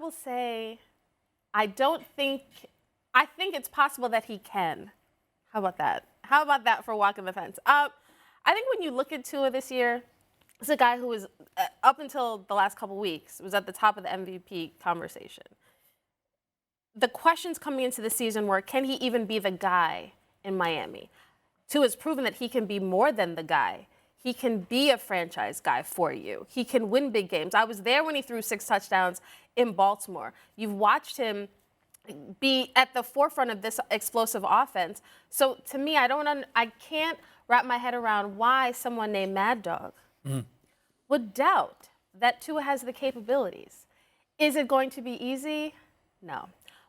will say I think it's possible that he can. How about that? How about that for walking the fence? I think when you look at Tua this year, it's a guy who was, up until the last couple weeks, was at the top of the MVP conversation. The questions coming into the season were, can he even be the guy in Miami? Tua has proven that he can be more than the guy. He can be a franchise guy for you. He can win big games. I was there when he threw 6 touchdowns in Baltimore. You've watched him be at the forefront of this explosive offense. So to me, I can't wrap my head around why someone named Mad Dog would doubt that Tua has the capabilities. Is it going to be easy? No.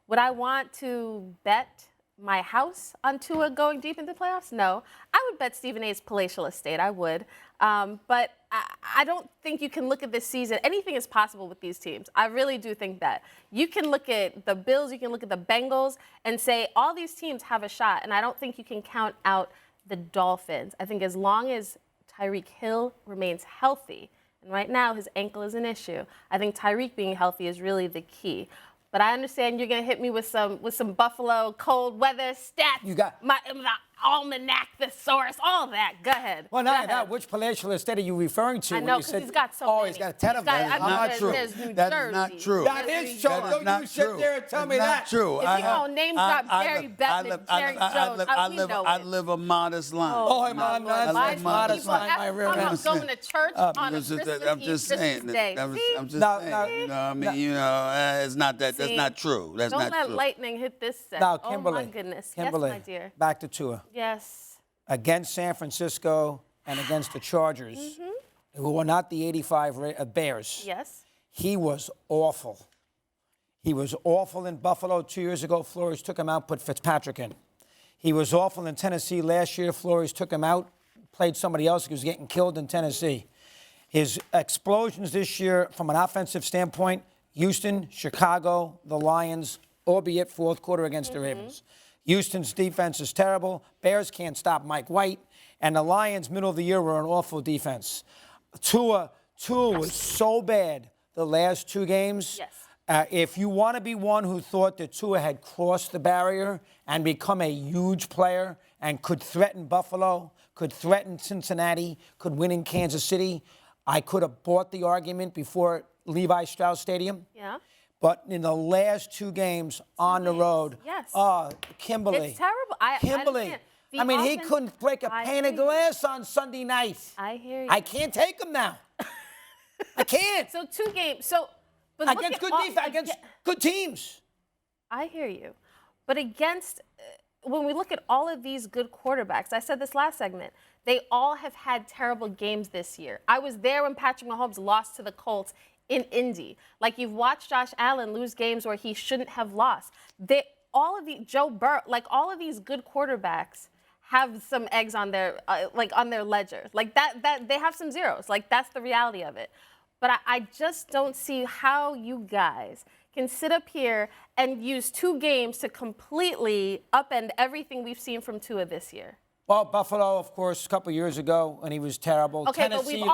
Would I want to bet my house on Tua going deep into the playoffs? No. I would bet Stephen A's palatial estate. I would. But I don't think you can look at this season. Anything is possible with these teams. I really do think that. You can look at the Bills, you can look at the Bengals, and say all these teams have a shot. And I don't think you can count out the Dolphins. I think as long as Tyreek Hill remains healthy, and right now his ankle is an issue, I think Tyreek being healthy is really the key. But I understand you're going to hit me with some Buffalo cold weather stats. You got my almanac, thesaurus, all that. Go ahead. Well, not that. Which palatial estate are you referring to? I know, because he's got so many. He's got 10 of them. That's not true. That is not true. That is true. Don't you sit there and tell me that. Not true. If you don't name drop Gary Bettman, Jerry Jones, we know it. I live a modest life. Oh, I'm on that modest line. I'm going to church on a Christmas Eve, Christmas Day. I'm just saying. You know, I mean, you know, it's not that. That's not true. That's not true. Don't let lightning hit this set. Now, Kimberley. Oh, my goodness. Kimberley, yes, my dear. Back to Tua. Yes. Against San Francisco and against the Chargers, who were not the 85 Bears. Yes. He was awful. He was awful in Buffalo 2 years ago. Flores took him out, put Fitzpatrick in. He was awful in Tennessee last year. Flores took him out, played somebody else who was getting killed in Tennessee. His explosions this year, from an offensive standpoint, Houston, Chicago, the Lions, albeit fourth quarter against the Ravens. Houston's defense is terrible. Bears can't stop Mike White. And the Lions, middle of the year, were an awful defense. Tua was so bad the last 2 games. Yes. If you want to be one who thought that Tua had crossed the barrier and become a huge player and could threaten Buffalo, could threaten Cincinnati, could win in Kansas City, I could have bought the argument before Levi Strauss Stadium. Yeah. But in the last 2 games on the road, yes. Kimberley. It's terrible. Kimberley. I mean, he couldn't break a pane of glass on Sunday night. I hear you. I can't take him now. I can't. So 2 games. But against good defense, against good teams. I hear you. But when we look at all of these good quarterbacks, I said this last segment, they all have had terrible games this year. I was there when Patrick Mahomes lost to the Colts in Indy. Like, you've watched Josh Allen lose games where he shouldn't have lost. Joe Burrow, like, all of these good quarterbacks have some eggs on their on their ledger. Like that they have some zeros. Like, that's the reality of it. But I just don't see how you guys can sit up here and use 2 games to completely upend everything we've seen from Tua this year. Well, Buffalo, of course, a couple yeys ago, and he was terrible. Okay, Tennessee but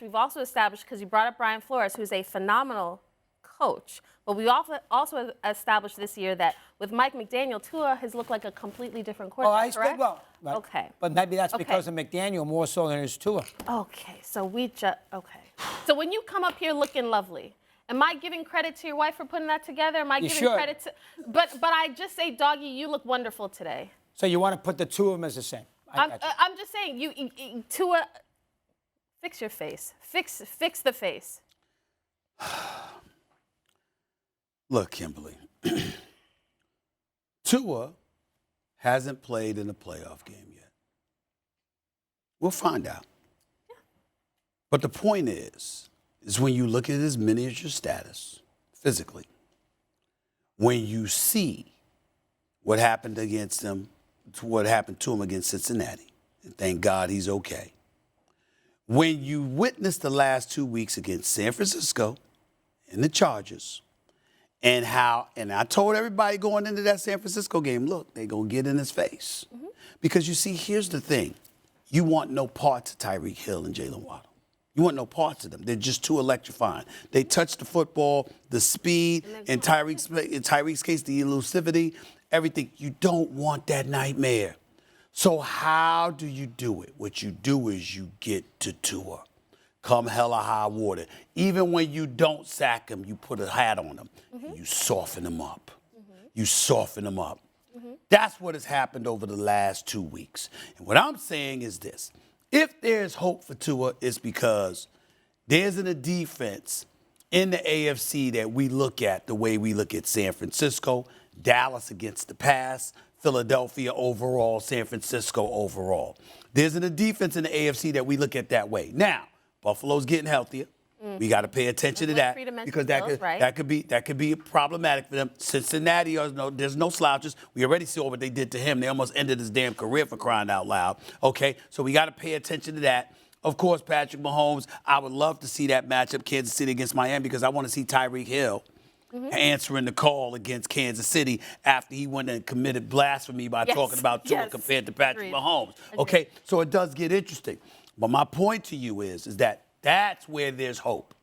we've also established, because you brought up Brian Flores, who's a phenomenal coach. But we also established this year that with Mike McDaniel, Tua has looked like a completely different quarterback, correct? Well, okay. But maybe that's because of McDaniel more so than his Tua. Okay, so So when you come up here looking lovely, am I giving credit to your wife for putting that together? Am I giving credit to? But I just say, doggy, you look wonderful today. So you want to put the 2 of them as the same? I'm just saying, you Tua, fix your face. Fix the face. Look, Kimberley, Tua hasn't played in a playoff game yet. We'll find out. Yeah. But the point is when you look at his miniature status physically, when you see what happened against him, what happened to him against Cincinnati, and thank God he's okay. When you witness the last 2 weeks against San Francisco and the Chargers, and I told everybody going into that San Francisco game, look, they're going to get in his face. Because you see, here's the thing. You want no parts of Tyreek Hill and Jalen Waddle. You want no parts of them. They're just too electrifying. They touch the football, the speed, in Tyreek's case, the elusivity, everything. You don't want that nightmare. So how do you do it? What you do is you get to Tua. Come hella high water. Even when you don't sack him, you put a hat on him. And you soften him up. You soften him up. That's what has happened over the last 2 weeks. And what I'm saying is this. If there's hope for Tua, it's because there isn't a defense in the AFC that we look at the way we look at San Francisco, Dallas against the pass, Philadelphia overall, San Francisco overall. There isn't a defense in the AFC that we look at that way. Now, Buffalo's getting healthier. We got to pay attention to that because that could be problematic for them. Cincinnati, there's no slouches. We already saw what they did to him. They almost ended his damn career for crying out loud. Okay, so we got to pay attention to that. Of course, Patrick Mahomes, I would love to see that matchup, Kansas City against Miami, because I want to see Tyreek Hill answering the call against Kansas City after he went and committed blasphemy by talking about Tua compared to Patrick Mahomes. Okay, so it does get interesting. But my point to you is that that's where there's hope.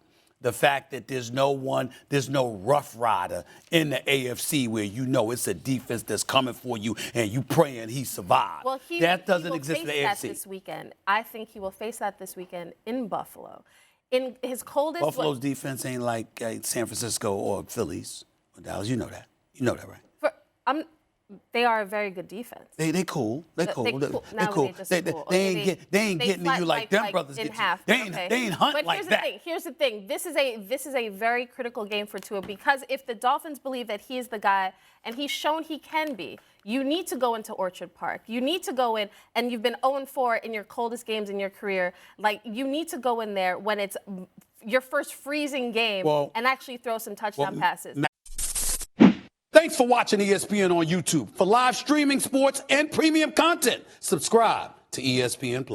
The fact that there's no rough rider in the AFC where you know it's a defense that's coming for you and you praying he survives. Well, that doesn't exist in the AFC. That this weekend. I think he will face that this weekend in Buffalo. In his coldest. Buffalo's defense ain't like San Francisco or Phillies or Dallas. You know that. You know that, right? They are a very good defense. They cool. They cool. They cool. They ain't getting to you like them brothers get you. They ain't hunting like that. Here's the thing. This is a very critical game for Tua because if the Dolphins believe that he is the guy and he's shown he can be, you need to go into Orchard Park. You need to go in, and you've been 0-4 in your coldest games in your career. Like, you need to go in there when it's your first freezing game and actually throw some touchdown passes. Thanks for watching ESPN on YouTube. For live streaming, sports, and premium content, subscribe to ESPN+.